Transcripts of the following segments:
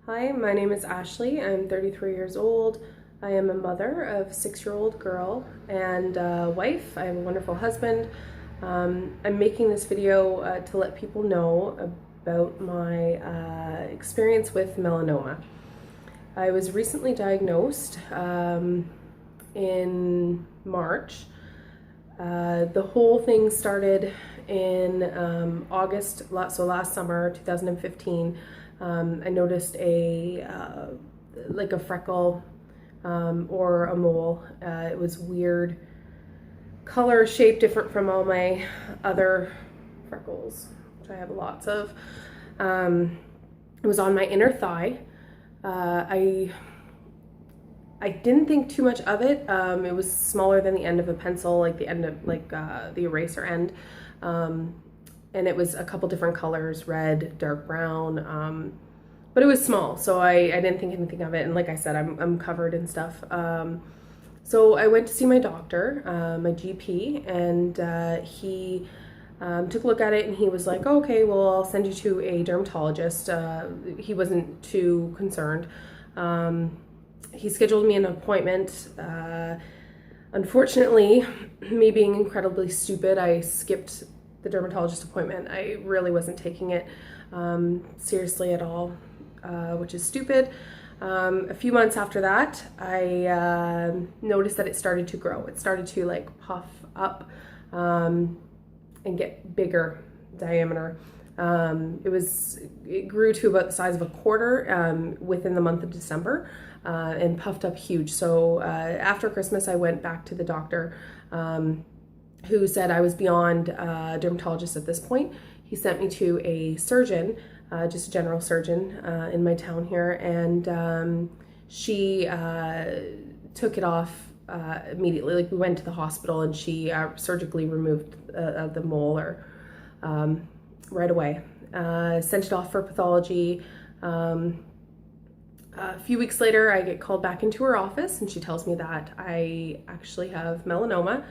Hi, my name is Ashley. I'm 33 years old. I am a mother of a 6-year-old girl and a wife. I have a wonderful husband. I'm making this video to let people know about my experience with melanoma. I was recently diagnosed in March. The whole thing started in August, so last summer, 2015. I noticed like a freckle or a mole. It was weird color, shape, different from all my other freckles, which I have lots of. It was on my inner thigh. I didn't think too much of it. It was smaller than the end of a pencil, like the end of the eraser end. And it was a couple different colors, red, dark brown, but it was small, so I didn't think anything of it. And like I said, I'm covered in stuff. So I went to see my doctor, my GP, and he took a look at it, and he was like, oh, okay, well, I'll send you to a dermatologist. He wasn't too concerned. He scheduled me an appointment. Unfortunately, me being incredibly stupid, I skipped the dermatologist appointment. I really wasn't taking it seriously at all, which is stupid. A few months after that, I noticed that it started to grow. It started to like puff up and get bigger diameter. It grew to about the size of a quarter within the month of December and puffed up huge. So after Christmas, I went back to the doctor who said I was beyond a dermatologist at this point. He sent me to a surgeon, just a general surgeon in my town here, and she took it off immediately. Like, we went to the hospital and she surgically removed the molar right away. Sent it off for pathology. A few weeks later, I get called back into her office and she tells me that I actually have melanoma,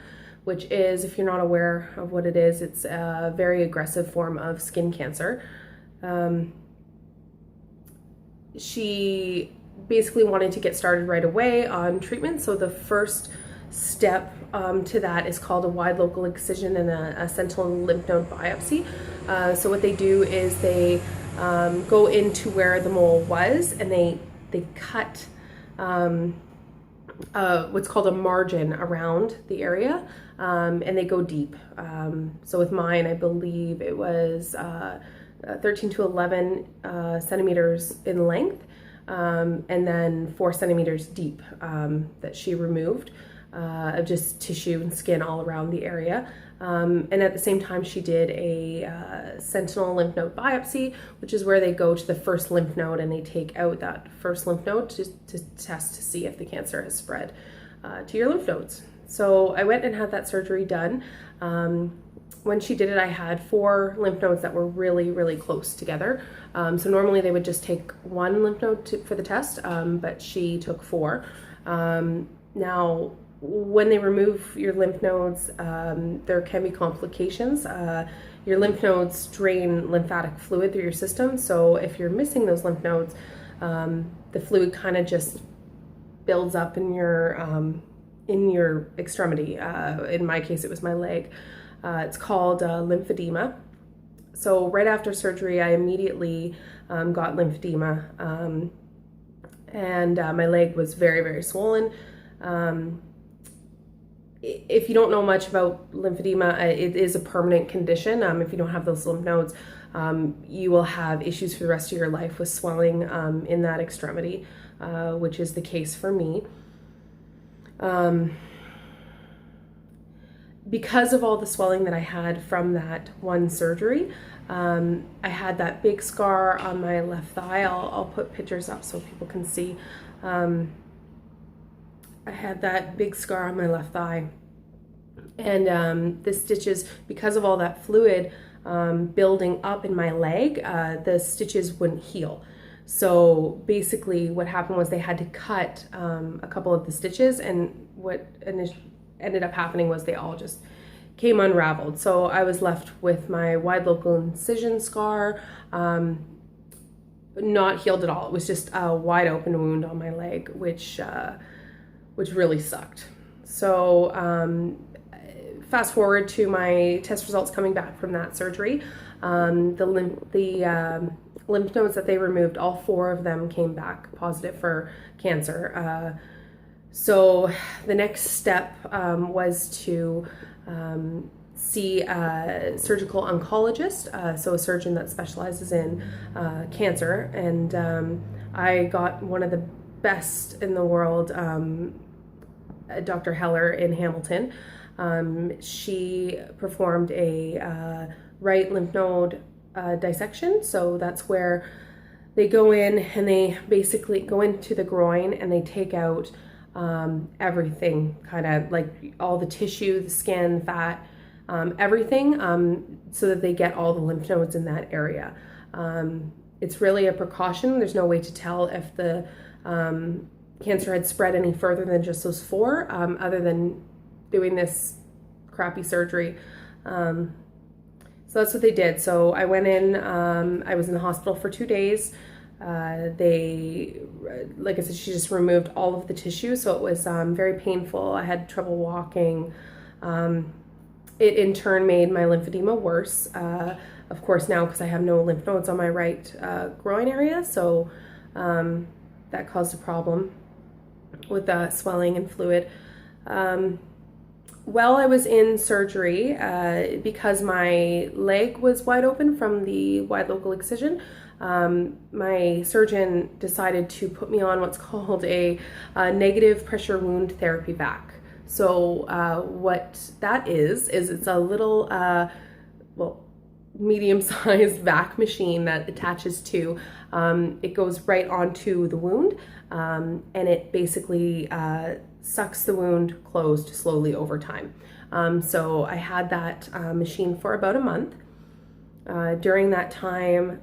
which is, if you're not aware of what it is, it's a very aggressive form of skin cancer. She basically wanted to get started right away on treatment. So the first step to that is called a wide local excision and a sentinel lymph node biopsy. So what they do is they go into where the mole was, and they cut what's called a margin around the area, and they go deep. So with mine, I believe it was 13 to 11 centimeters in length, and then 4 centimeters deep that she removed of just tissue and skin all around the area. And at the same time, she did a sentinel lymph node biopsy, which is where they go to the first lymph node and they take out that first lymph node to test to see if the cancer has spread to your lymph nodes. So I went and had that surgery done. When she did it, I had 4 lymph nodes that were really, really close together. So normally they would just take 1 lymph node for the test, but she took 4. Now, when they remove your lymph nodes, there can be complications. Your lymph nodes drain lymphatic fluid through your system. So if you're missing those lymph nodes, the fluid kind of just builds up in your extremity. In my case, it was my leg. It's called lymphedema. So right after surgery, I immediately got lymphedema, and my leg was very, very swollen. If you don't know much about lymphedema, it is a permanent condition. If you don't have those lymph nodes, you will have issues for the rest of your life with swelling in that extremity, which is the case for me. Because of all the swelling that I had from that one surgery, I had that big scar on my left thigh. I'll put pictures up so people can see. I had that big scar on my left thigh, and the stitches, because of all that fluid building up in my leg, the stitches wouldn't heal. So basically what happened was they had to cut a couple of the stitches, and what ended up happening was they all just came unraveled. So I was left with my wide local incision scar, not healed at all. It was just a wide open wound on my leg, which really sucked. So fast forward to my test results coming back from that surgery. The lymph nodes that they removed, all 4 of them came back positive for cancer. So the next step was to see a surgical oncologist, so a surgeon that specializes in cancer. And I got one of the best in the world, Dr. Heller in Hamilton. She performed a right lymph node dissection. So that's where they go in and they basically go into the groin and they take out everything, kind of like all the tissue, the skin, fat, everything, so that they get all the lymph nodes in that area. It's really a precaution. There's no way to tell if the cancer had spread any further than just those 4, other than doing this crappy surgery. So that's what they did. So I went in, I was in the hospital for 2 days. They, like I said, she just removed all of the tissue, so it was very painful. I had trouble walking. It in turn made my lymphedema worse. Of course now, because I have no lymph nodes on my right groin area, so that caused a problem with swelling and fluid. While I was in surgery, because my leg was wide open from the wide local excision, my surgeon decided to put me on what's called a negative pressure wound therapy vac. So what that is it's a little, medium-sized vac machine that attaches to, it goes right onto the wound, and it basically sucks the wound closed slowly over time. So I had that machine for about a month. During that time,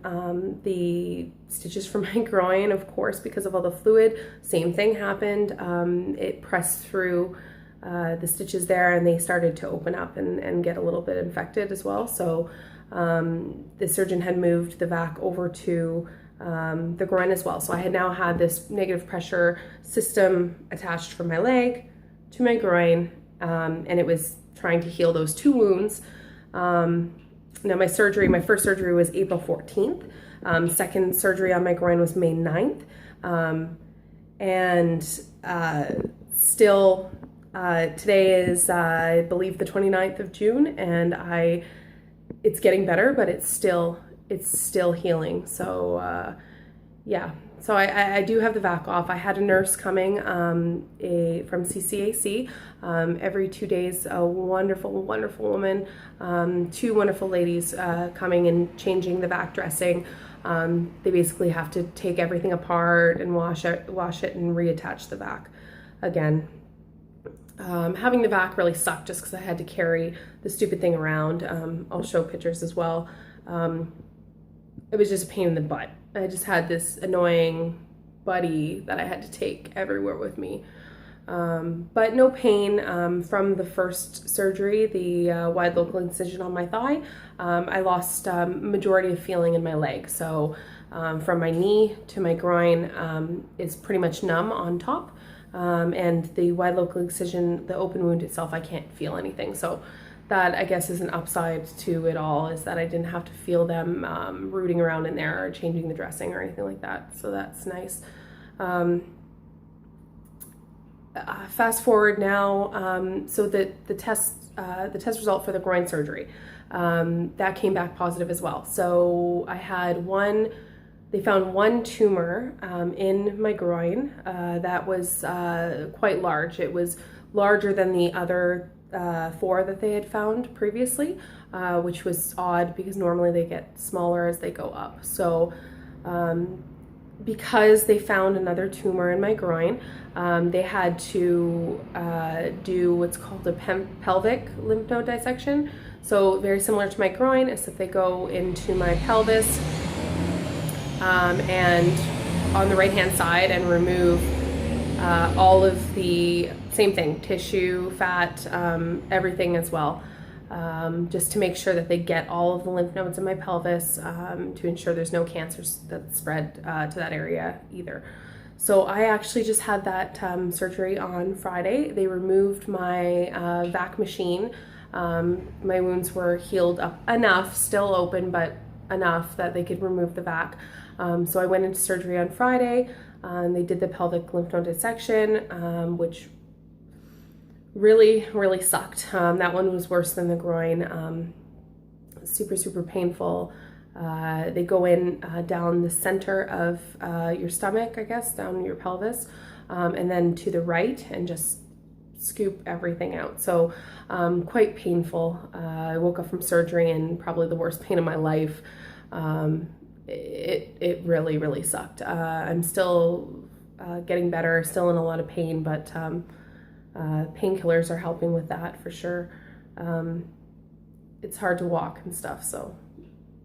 the stitches for my groin, of course, because of all the fluid, same thing happened. It pressed through the stitches there and they started to open up and get a little bit infected as well. So the surgeon had moved the vac over to the groin as well. So I had now had this negative pressure system attached from my leg to my groin, and it was trying to heal those 2 wounds. Now my first surgery was April 14th. Second surgery on my groin was May 9th. Still, today is, I believe, the 29th of June, and it's getting better, but it's still healing. So yeah, so I do have the vac off. I had a nurse coming from CCAC every 2 days, a wonderful woman, 2 wonderful ladies coming and changing the vac dressing. They basically have to take everything apart and wash it and reattach the vac again. Having the vac really sucked just because I had to carry the stupid thing around. I'll show pictures as well. It was just a pain in the butt. I just had this annoying buddy that I had to take everywhere with me. But no pain from the first surgery, the wide local incision on my thigh. I lost majority of feeling in my leg. So from my knee to my groin is pretty much numb on top. And the wide local excision, the open wound itself, I can't feel anything. So that, I guess, is an upside to it all, is that I didn't have to feel them rooting around in there or changing the dressing or anything like that. So that's nice. Fast forward now, so the test result for the groin surgery, that came back positive as well. So I had they found 1 tumor in my groin that was quite large. It was larger than the other 4 that they had found previously, which was odd because normally they get smaller as they go up. So because they found another tumor in my groin, they had to do what's called a pelvic lymph node dissection. So very similar to my groin, except they go into my pelvis and on the right hand side and remove all of the same thing, tissue, fat, everything as well. just to make sure that they get all of the lymph nodes in my pelvis, to ensure there's no cancers that spread to that area either. So I actually just had that surgery on Friday. They removed my vac machine. My wounds were healed up enough, still open, but enough that they could remove the vac. So I went into surgery on Friday. They did the pelvic lymph node dissection, which really, really sucked. That one was worse than the groin. Super, super painful. They go in down the center of your stomach, I guess, down your pelvis, and then to the right, and just scoop everything out. So quite painful. I woke up from surgery in probably the worst pain of my life. It really, really sucked. I'm still getting better, still in a lot of pain, but painkillers are helping with that for sure. It's hard to walk and stuff, so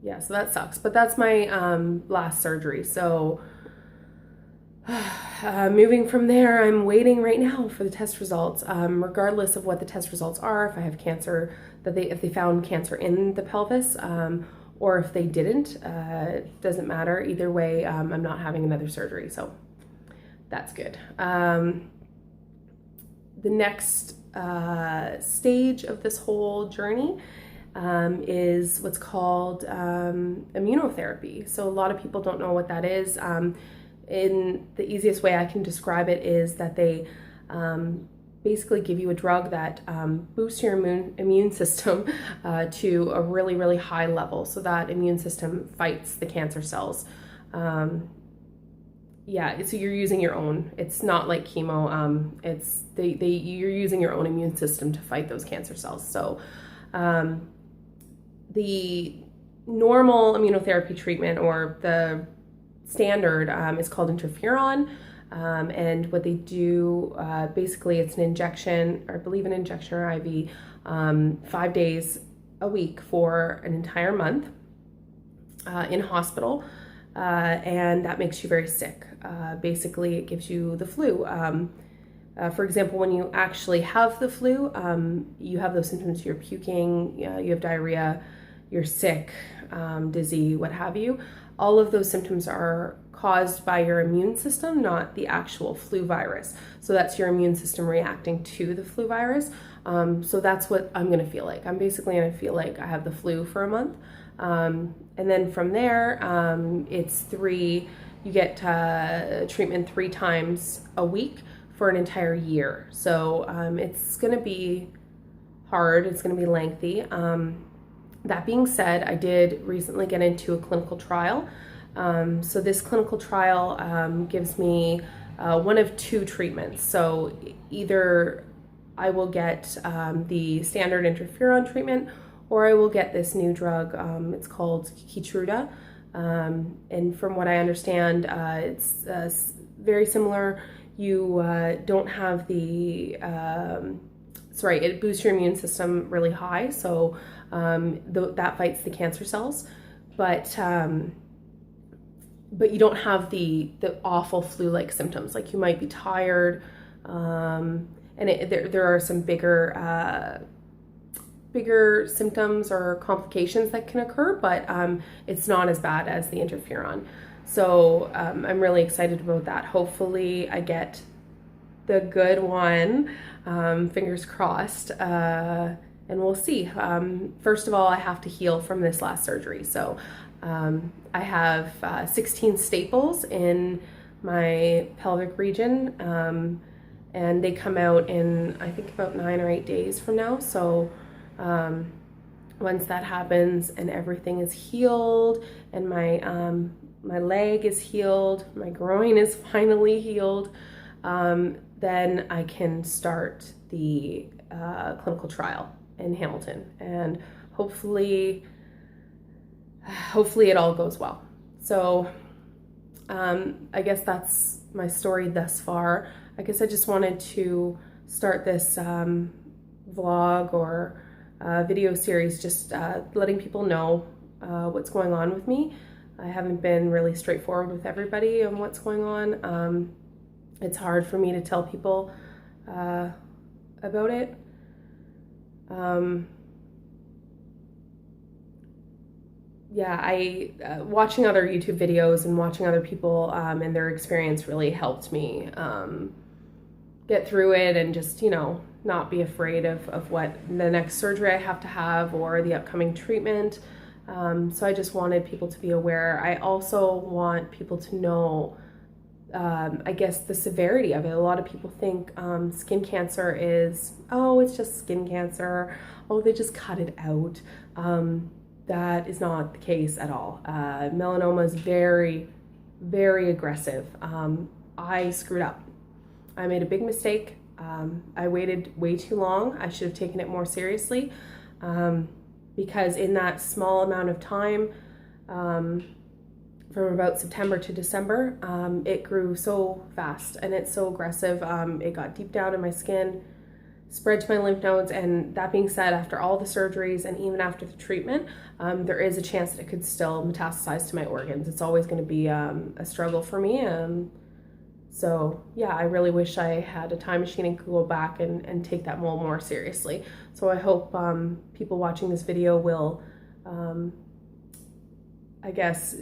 yeah, so that sucks. But that's my last surgery. So moving from there, I'm waiting right now for the test results. Regardless of what the test results are, if I have cancer, if they found cancer in the pelvis, or if they didn't, doesn't matter. Either way, I'm not having another surgery, so that's good. The next stage of this whole journey is what's called immunotherapy. So a lot of people don't know what that is. In the easiest way I can describe it is that they basically give you a drug that boosts your immune system to a really, really high level, so that immune system fights the cancer cells. Yeah, so you're using your own. It's not like chemo. You're using your own immune system to fight those cancer cells. So the normal immunotherapy treatment, or the standard, is called interferon. And what they do, basically it's an injection, or I believe an injection or IV, 5 days a week for an entire month in hospital. And that makes you very sick. Basically, it gives you the flu. For example, when you actually have the flu, you have those symptoms. You're puking, you have diarrhea, you're sick, dizzy, what have you. All of those symptoms are caused by your immune system, not the actual flu virus. So that's your immune system reacting to the flu virus. So that's what I'm going to feel like. I'm basically going to feel like I have the flu for a month. And then from there, you get treatment 3 times a week for an entire year. So it's going to be hard. It's going to be lengthy. That being said, I did recently get into a clinical trial. So this clinical trial gives me one of 2 treatments. So either I will get the standard interferon treatment, or I will get this new drug. It's called Keytruda. And from what I understand, it's very similar. You don't have the, it boosts your immune system really high. So that fights the cancer cells. But you don't have the awful flu-like symptoms. Like, you might be tired, and there are some bigger symptoms or complications that can occur, but it's not as bad as the interferon. So I'm really excited about that. Hopefully I get the good one, fingers crossed, and we'll see. First of all, I have to heal from this last surgery. So I have 16 staples in my pelvic region, and they come out in, I think, about 9 or 8 days from now. So once that happens and everything is healed, and my leg is healed, my groin is finally healed, then I can start the clinical trial in Hamilton, and hopefully it all goes well. So I guess that's my story thus far. I guess I just wanted to start this vlog or video series, just letting people know what's going on with me. I haven't been really straightforward with everybody on what's going on. It's hard for me to tell people about it. yeah, watching other YouTube videos and watching other people and their experience really helped me get through it and just, you know, not be afraid of what the next surgery I have to have or the upcoming treatment. So I just wanted people to be aware. I also want people to know, I guess, the severity of it. A lot of people think skin cancer is, oh, it's just skin cancer. Oh, they just cut it out. That is not the case at all. Melanoma is very, very aggressive. I screwed up. I made a big mistake. I waited way too long. I should have taken it more seriously because in that small amount of time, from about September to December, it grew so fast and it's so aggressive. It got deep down in my skin, spread to my lymph nodes, and that being said, after all the surgeries and even after the treatment, there is a chance that it could still metastasize to my organs. It's always going to be a struggle for me. So yeah, I really wish I had a time machine and could go back and take that mole more seriously. So I hope people watching this video will, I guess,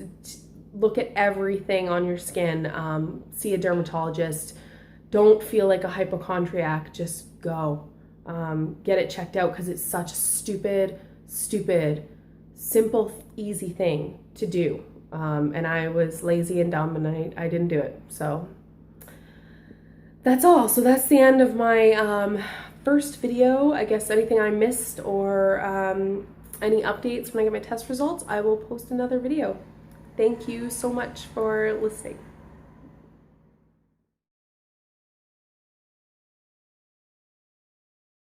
look at everything on your skin, see a dermatologist. Don't feel like a hypochondriac, just go. Get it checked out because it's such a stupid, simple, easy thing to do. And I was lazy and dumb and I didn't do it. So that's all. So that's the end of my first video. I guess anything I missed or any updates when I get my test results, I will post another video. Thank you so much for listening.